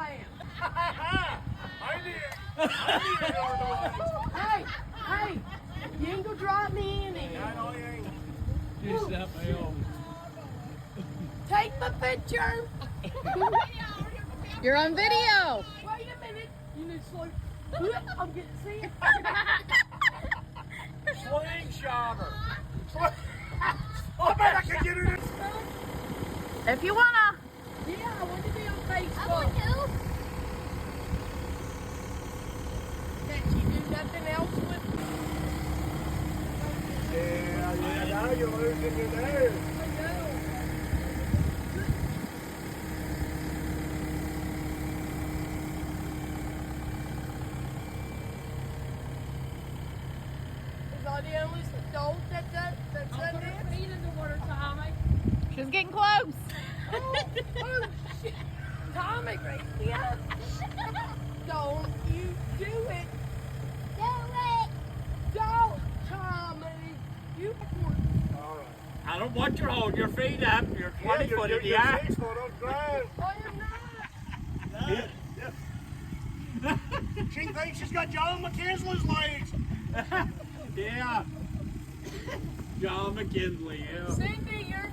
I am. I knew you were the Hey, you ain't gonna drop me in here. I know you ain't. Just up hell. Take the picture. You're on video. Wait a minute. You need to slow. I'm getting sick. Slingshotter. I bet I can get it in. If you wanna. Yeah, I want to be on Facebook. Can't you do nothing else with me? Yeah, now you're losing your nerve. I know. Is I the only adult that's done this? Feet in the water, Tommy. She's getting close. Oh, shit. Tommy, great. Yeah. Don't you do it. Don't, Tommy. You poor. All right. I don't want you holding your feet up. You're 20 foot in the you're eye. 6 foot on the ground. I am not. She thinks she's got John McKinley's legs. Yeah. John McKinley, yeah. Cindy, you're